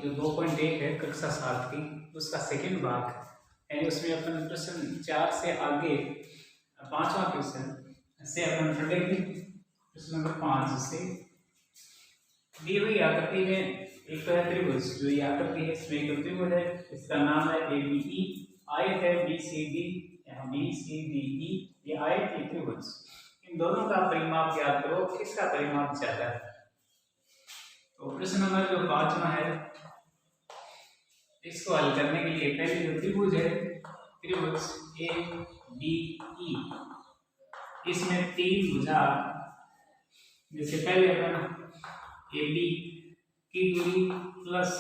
जो 2.1 है कक्षा 7 की, उसका सेकंड भाग यानी उसमें अपन प्रश्न 4 से आगे 5वां क्वेश्चन से अपन पढ़ेंगे। प्रश्न नंबर 5 से दी हुई आकृति में एक तो है त्रिभुज, जो ये आकृति है इसमें एक त्रिभुज है, इसका नाम है ABE, आयत है BCD, यहाँ BCDE, ये आयत है त्रिभुज। इन दोनों का परिमाप ज्ञात करो, किसका परिमाप ज्यादा है। तो प्रश्न नंबर जो 5वां है, इसको हल करने के लिए पहले जो त्रिभुज है, त्रिभुज ABE, इसमें 3 भुजा, जैसे पहले अपन AB की दूरी प्लस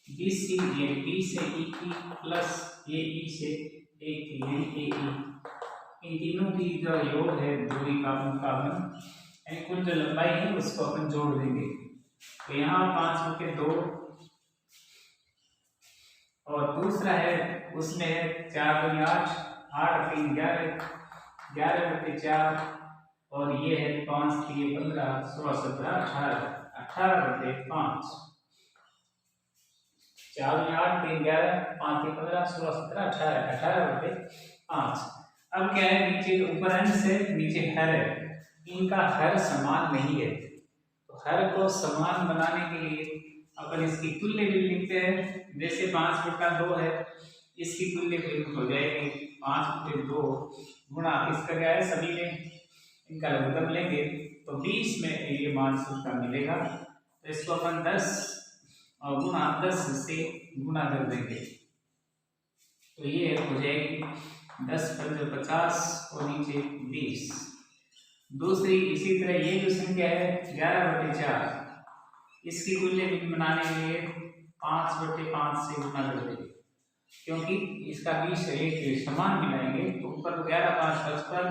BC यानी B से E की प्लस AE से A की यानी AE, इन तीनों की जो योग है दूरी का उनका यानी कुल जो लंबाई है उसको अपन जोड़ देंगे। तो यहाँ 5 बटे 2 और दूसरा है उसमें है 4 दूनी 8, 8 3 11, 11 बटे 4 और ये है 5 3 15 16 17 18, 18 बटे 5, 4 दूनी 8 3 11, 5 3 15 16 17 18, 18 बटे 5। अब क्या है, नीचे ऊपर अंश से नीचे हर है, इनका हर समान नहीं है, तो हर को समान बनाने के लिए अपन इसकी तुल्य भी लिखते हैं। जैसे 5 बटा 2 है, इसकी तुल्य भी हो जाएगी 5 बटे 2 गुणा इसका क्या है, सभी में इनका लघुगम लेंगे तो 20 में ये मान सूत्र मिलेगा। तो इसको अपन 10 और गुणा 10 से गुणा कर देंगे, तो ये हो जाएगी 10 पंजे 50 और नीचे 20। दूसरी इसी तरह ये जो संख्या है 11 बटे 4, इसकी तुल्य बनाने के लिए 5 बटे 5 से गुणा कर देंगे, क्योंकि इसका 20 एक समान मिलाएंगे तो ऊपर 11 5 55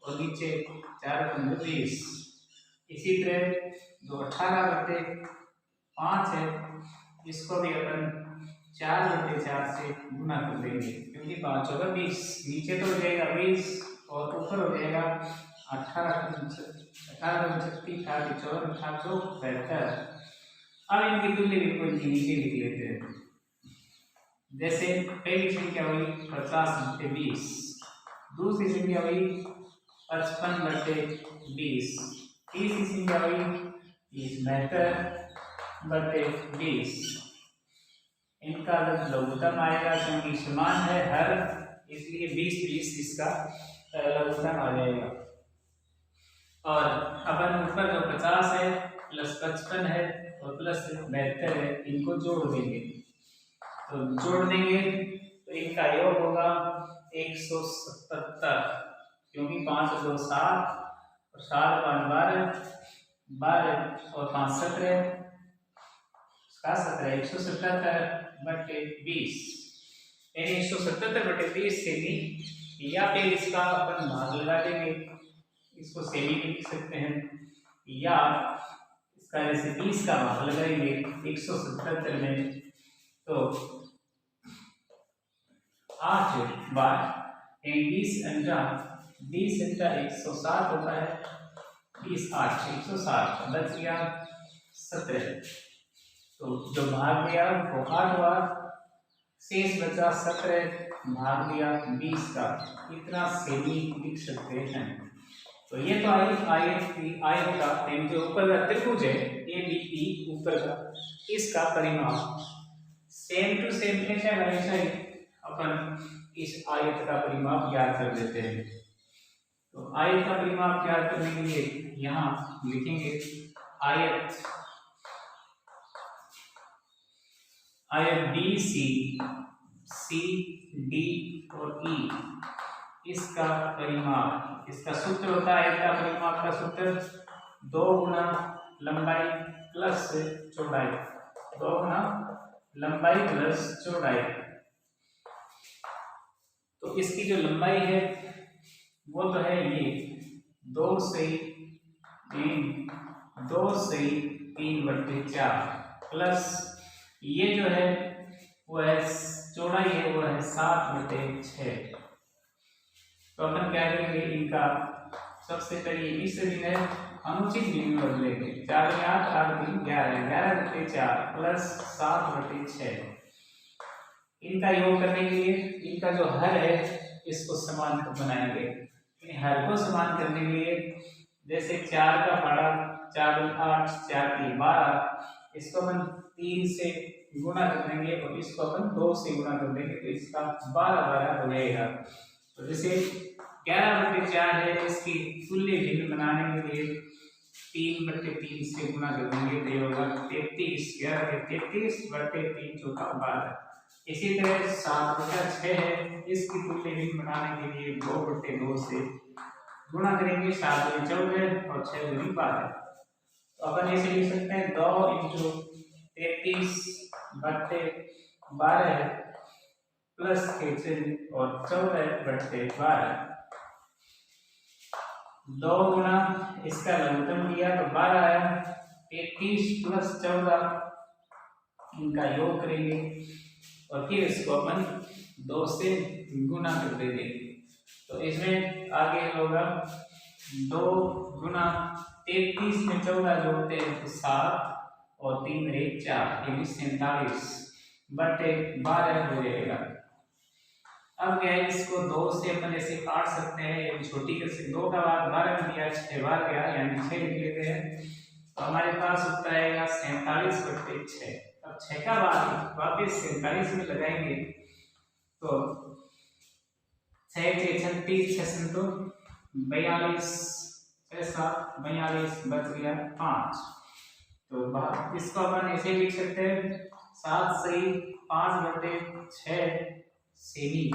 और नीचे 4 पंजे 20। इसी तरह जो 18 बटे 5 है, इसको भी अपन 4 बटे 4 से गुणा कर देंगे, क्योंकि 5 होगा 20, नीचे तो हो जाएगा 20 और ऊपर हो जाएगा 18 18 36 48 54 72। अब इनकी तुल्य भी कोई नीचे लिख लेते हैं। जैसे पहली संख्या हुई 50 बटे 20, दूसरी संख्या हुई 55 बटे 20, तीसरी संख्या हुई 72 बटे 20। इनका लघुत्तम आएगा क्योंकि समान है हर, इसलिए 20 20 इसका लघुत्तम आ जाएगा। और अपन ऊपर जो 50 है प्लस 55 है और प्लस 72 है, इनको जोड़ देंगे, तो जोड़ देंगे तो इनका योग होगा 177, क्योंकि 5 2 7 और 7 5 12, 12 और 5 17, 177 बटे 20, यानी 177 बटे 20 सेमी, या फिर इसका अपन भाग लगा देंगे, इसको सेमी भी लिख सकते हैं, या इसका जैसे 20 का भाग लगाएंगे 177 में, तो 8 बार 20 अंजा 160 होता है, 20 8 160 बच गया 17, तो जो भाग दिया वो 8 बार, शेष बचा 17 भाग दिया 20 का, इतना सेमी लिख सकते हैं। तो ये तो आयत का जो ऊपर का त्रिभुज है ABE ऊपर का, इसका परिमाप सेम टू सेम ऐसा ही अपन इस आयत का परिमाप ज्ञात कर देते हैं। तो आयत का परिमाप ज्ञात करने के लिए यहाँ लिखेंगे आयत BC CD और E, इसका परिमाप, इसका सूत्र होता है आयत का परिमाप का सूत्र 2 गुना लंबाई प्लस चौड़ाई, 2 गुना लंबाई प्लस चौड़ाई। तो इसकी जो लंबाई है वो तो है ये 2 से 3 बटे 4 प्लस ये जो है वो है चौड़ाई है वो है 7 बटे 6। तो अपन क्या करेंगे, इनका सबसे पहले मिश्र दिन है अनुचित भिन्न बदलेंगे। 4 में 8, 8 3 11, 11 बटे 4 प्लस 7 बटे 6। इनका योग करने के लिए इनका जो हर है इसको समान बनाएंगे। इन हर को समान करने के लिए जैसे 4 का पारा 4 8 4 3 12, इसको अपन 3 से गुणा कर देंगे और इसको अपन 2 से गुणा कर देंगे तो इसका 12 12 हो जाएगा। तो जैसे 11 बटे 4 है, इसकी तुल्य भिन्न बनाने के लिए 3 बटे 3 से गुणा कर देंगे तो ये होगा 33। 11 बटे 33 बटे 3 चौका 12। इसी तरह 7 बटा 6 है, इसकी तुल्य भिन्न बनाने के लिए 2 बटे 2 से गुणा करेंगे। 7 में 14 और 6 दूनी 12। तो अपन ऐसे लिख सकते हैं 2 इंटू 33 बटे 12 प्लस 13 और 14 बटे 12। 2 गुणा इसका लघुत्तम किया तो 12 आया। 33 प्लस 14 इनका योग करेंगे और फिर इसको अपन 2 से गुणा कर देंगे। तो इसमें आगे होगा 2 गुणा 33 में 14 जोड़ते हैं तो 7 और 3 में 4 यानी 47 बटे 12 हो जाएगा। अब क्या है, इसको 2 से अपन ऐसे काट सकते हैं, ये छोटी कर सकते 2 का बाद 12 में दिया 6 बार गया यानी 6 लिख लेते हैं तो हमारे पास उत्तर आएगा 47 बटे 6। अब 6 का बाद वापस 47 में लगाएंगे तो 6 6 36 6 तो 42 6 7 42 बच गया 5। तो इसको अपन ऐसे लिख सकते हैं 7 सही 5 बटे 6 सेमी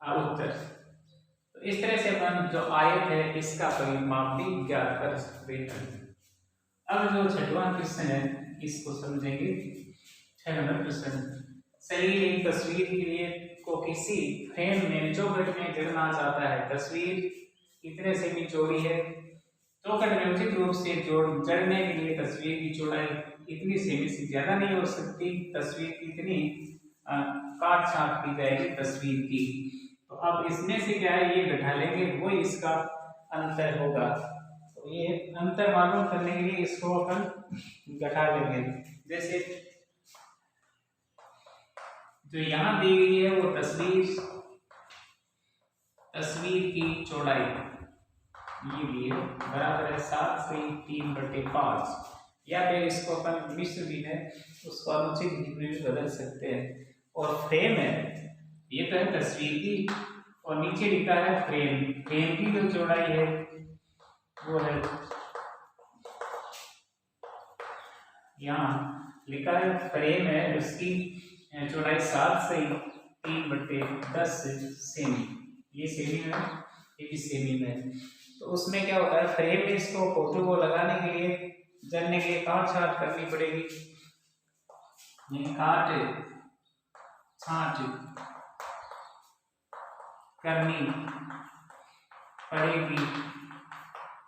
उत्तर। तो इस तरह से अपन जो आयत है इसका परिमाप भी ज्ञात कर सकते हैं। अब जो छठवां क्वेश्चन है इसको समझेंगे। 6 नंबर क्वेश्चन, शरीर एक तस्वीर के लिए को किसी फ्रेम में चौखट में जड़ना चाहता है। तस्वीर कितने सेमी चौड़ी है? चौखट में उचित रूप से जड़ने के लिए तस्वीर की चौड़ाई इतनी सेमी से ज्यादा नहीं हो सकती। तस्वीर कितनी काट छाट की जाएगी तस्वीर की। तो अब इसमें से क्या है, ये घटा लेंगे वो इसका अंतर होगा। तो ये अंतर मालूम करने के लिए इसको अपन घटा लेंगे। जैसे जो यहाँ दी गई है वो तस्वीर की चौड़ाई ये भी है बराबर है 7 से 3 बटे 5, या फिर इसको अपन मिश्र भी है उसको अनुचित भी बदल सकते हैं। और फ्रेम है, ये तो है तस्वीर की और नीचे लिखा है फ्रेम। फ्रेम की जो चौड़ाई है वो है, यहाँ लिखा है फ्रेम है उसकी चौड़ाई 7 से 3 बटे 10 सेमी। ये सेमी में, ये भी सेमी में। तो उसमें क्या होता है, फ्रेम में इसको फोटो को लगाने के लिए जलने के लिए काट छाट करनी पड़ेगी। काट छाट करनी पड़ेगी।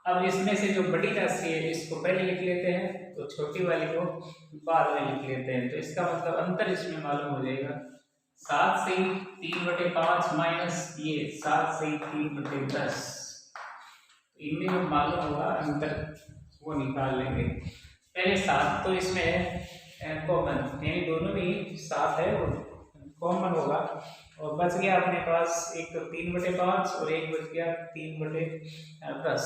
अब इसमें से जो बड़ी राशि है इसको पहले लिख लेते हैं तो छोटी वाली को बाद में लिख लेते हैं। तो इसका मतलब अंतर इसमें मालूम हो जाएगा। 7 से 3 बटे 5 माइनस ये 7 से 3 बटे 10, इनमें जो मालूम होगा अंतर वो निकाल लेंगे। पहले 7 तो इसमें है कॉमन, यानी दोनों में ही 7 है वो कॉमन होगा और बच गया अपने पास एक तो 3 बटे 5 और एक बच गया 3 बटे 10।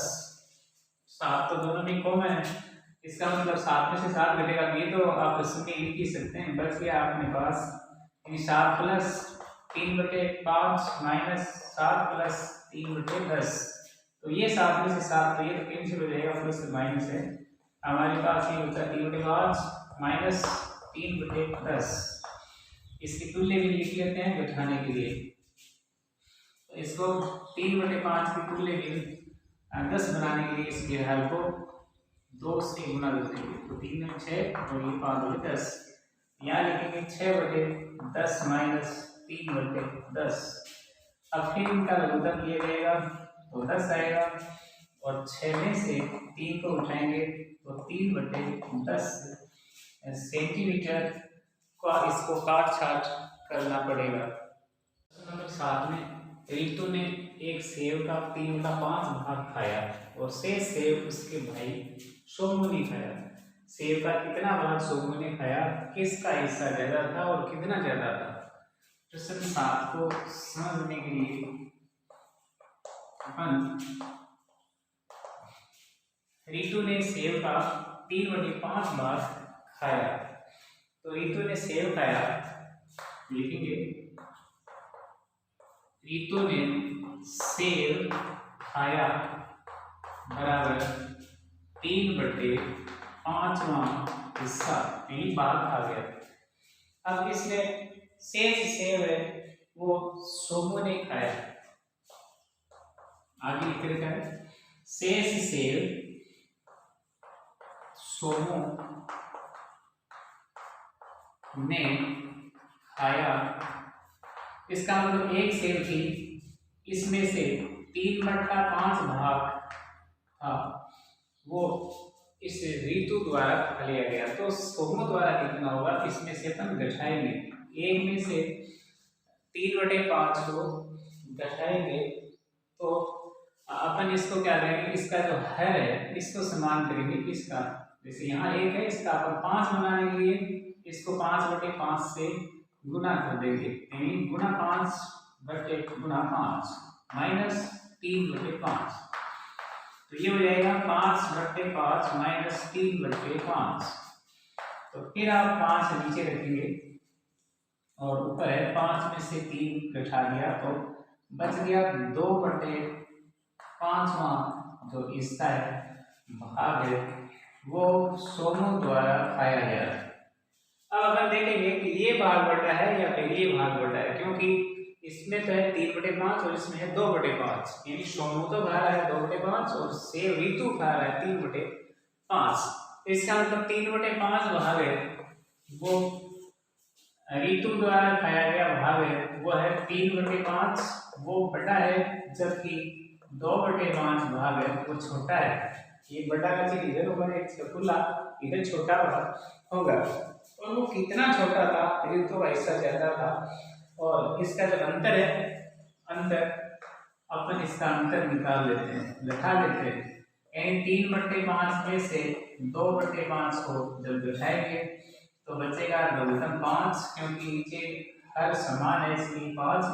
7 तो दोनों में कॉमन है, इसका मतलब 7 में से 7 घटेगा, ये तो आप इसमें लिख ही सकते हैं। बच गया अपने पास 7 प्लस 3 बटे 5 माइनस 7 प्लस 3 बटे 10। तो ये 7 में से 7 तो ये तो कैंसिल हो जाएगा, प्लस माइनस है। हमारे पास ये बचा 3 बटे 5 माइनस 3 बटे 10। इसकी तुल्य भी लिख लेते हैं घटाने के लिए। तो इसको 3 बटे 5 की तुल्य भी 10 बनाने के लिए इसके हल को 2 से गुना कर देंगे। तो 3 में 6 और ये 5 बटे 10। यहाँ लिखेंगे 6 बटे 10 माइनस 3 बटे 10। अब फिर इनका लघुत्तम किया जाएगा तो 10 आएगा और 6 में से 3 को उठाएंगे तो 3 बटे 10 सेंटीमीटर का इसको काट छाट करना पड़ेगा। नंबर 7 में रितु ने एक सेब का 3/5 भाग खाया और शेष सेब उसके भाई सोमू ने खाया। सेब का कितना भाग सोमू ने खाया, किसका हिस्सा ज्यादा था और कितना ज्यादा था। प्रश्न 7 को समझने के लिए अपन रितु ने सेब का 3/5 भाग खाया, तो रितु ने सेब खाया, लिखेंगे रितु ने सेब खाया बराबर 3/5वां हिस्सा, यही भाग आ गया। अब इसमें शेष सेब है वो सोमू ने खाया, आगे लिख रखा है शेष सेब सोमू ने खाया। इसका मतलब एक सेब थी, इसमें से 3/5 भाग था वो इस ऋतु द्वारा खा लिया गया, तो सोमू द्वारा कितना होगा इसमें से अपन घटाएंगे। एक में से 3/5 को घटाएंगे तो अपन इसको क्या करेंगे, इसका जो हर है इसको समान करेंगे इसका। जैसे यहाँ 1 है, इसका अपन 5 बनाने के लिए इसको 5/5 से गुना कर देंगे, यानी गुना 5/5 माइनस 3/5, तो ये हो जाएगा 5/5 माइनस 3/5। तो फिर आप 5 नीचे रखेंगे और ऊपर है 5 में से 3 घटा दिया तो बच गया 2/5वां जो हिस्सा है भाग है वो सोमू द्वारा खाया गया। अब अपन देखेंगे कि ये भाग बटा है या फिर ये भाग बटा है, क्योंकि इसमें तो है 3/5 और इसमें है 2/5, यानी सोमू तो खा रहा है 2/5 और सेब ऋतु खा रहा है 3/5। इसका मतलब 3/5 भाग है वो ऋतु द्वारा खाया गया भाग है वो है 3/5, वो बड़ा है, जबकि 2/5 भाग है वो छोटा है। ये बड़ा का चीज इधर होगा, एक खुला इधर छोटा होगा, और वो कितना छोटा था ऋतु का हिस्सा ज्यादा था। और इसका जो अंतर है, अंतर अपन इसका अंतर निकाल लेते हैं, घटा लेते हैं, यानी 3/5 में से 2/5 को जब घटाएंगे तो बचेगा लघुत्तम 5, क्योंकि नीचे हर समान है इसलिए 5,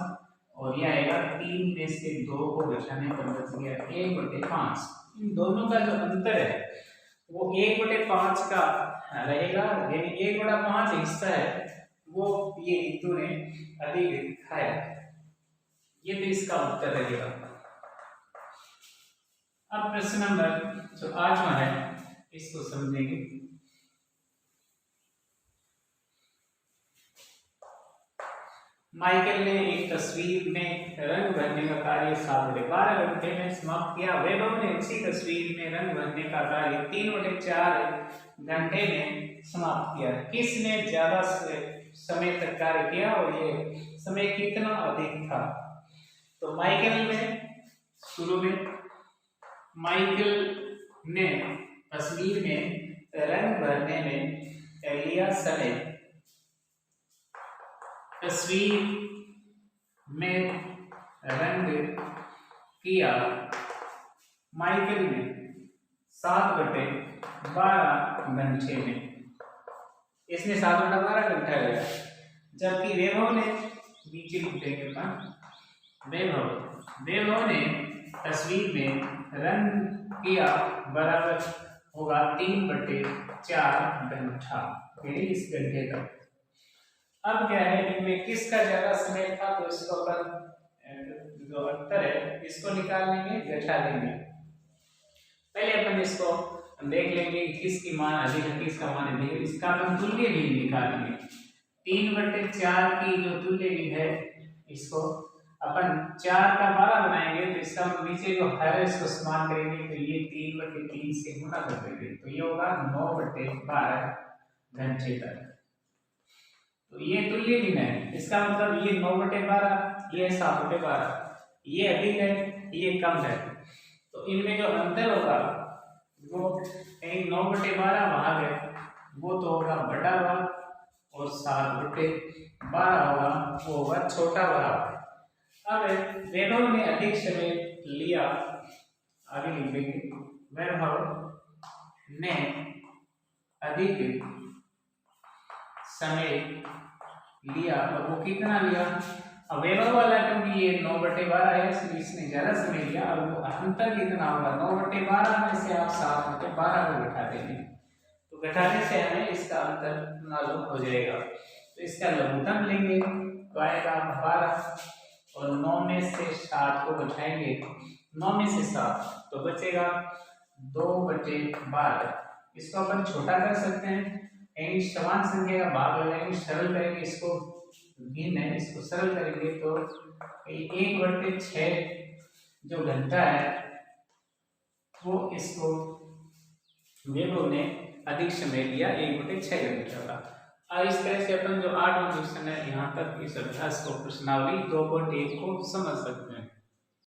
और यह आएगा 3 में से 2 को घटाने पर बच गया 1/5। इन दोनों का जो अंतर है वो 1/5 का रहेगा, यानी 1/5 हिस्सा है वो ये ऋतु ने अधिक खाया। ये तो इसका उत्तर रहेगा। अब प्रश्न नंबर जो 8वां है इसको समझेंगे। माइकल ने एक तस्वीर में रंग भरने का कार्य 7/12 घंटे में समाप्त किया। वैभव ने उसी तस्वीर में रंग भरने का कार्य 3/4 घंटे में समाप्त किया। किसने ज्यादा समय तक कार्य किया और ये समय कितना अधिक था? तो माइकल ने शुरू में माइकल ने तस्वीर में रंग भरने में लिया समय, तस्वीर में रंग किया माइकल ने 7/12 घंटे में, इसने 7/12 घंटा लिया। जबकि वैभव ने नीचे लिखेंगे वैभव ने तस्वीर में रंग किया बराबर होगा 3/4 घंटा, यानी इस घंटे तक। अब क्या है, इनमें किसका ज्यादा समय था, तो इसको अपन जो अंतर है इसको निकालने में घटा देंगे। पहले अपन इसको देख लेंगे किसकी मान अधिक है किसका मान अधिक है, इसका अपन तुल्य भी निकालेंगे। 3/4 की जो तुल्य भी है इसको अपन 4 का 12 बनाएंगे, तो इसका नीचे जो है इसको समान करेंगे, तो ये 3/3 से गुना कर देंगे, तो ये होगा 9/12 घंटे तक। तो ये तुल्य भिन्न है, इसका मतलब ये 9/12, ये 7/12, ये अधिक है ये कम है, तो इनमें जो अंतर होगा वो 9/12 भाग है वो तो होगा बड़ा भाग और 7/12 होगा वो होगा छोटा भाग। अब वैभव ने अधिक समय लिया, आगे लिखेंगे वैभव ने अधिक समय लिया, और वो कितना लिया? अब वैभव वाला क्योंकि ये 9/12 है इसलिए इसने ज्यादा समय लिया, और वो अंतर कितना होगा? 9/12 में से आप 7/12 को घटा देंगे, तो घटाने से हमें इसका अंतर मालूम हो जाएगा। तो इसका लघुत्तम लेंगे तो आएगा 12, और 9 में से 7 को घटाएंगे, 9 में से 7 तो बचेगा 2/12। इसको अपन छोटा कर सकते हैं, यानी समान संख्या का भाग लगाएंगे, सरल करेंगे, इसको भिन्न है इसको सरल करेंगे तो 1/6 जो घंटा है वो इसको वैभव ने अधिक समय लिया 1/6 घंटे का। और इस तरह से अपन जो 8वां क्वेश्चन है यहाँ तक इस अभ्यास को प्रश्नावली 2.1 को समझ सकते हैं।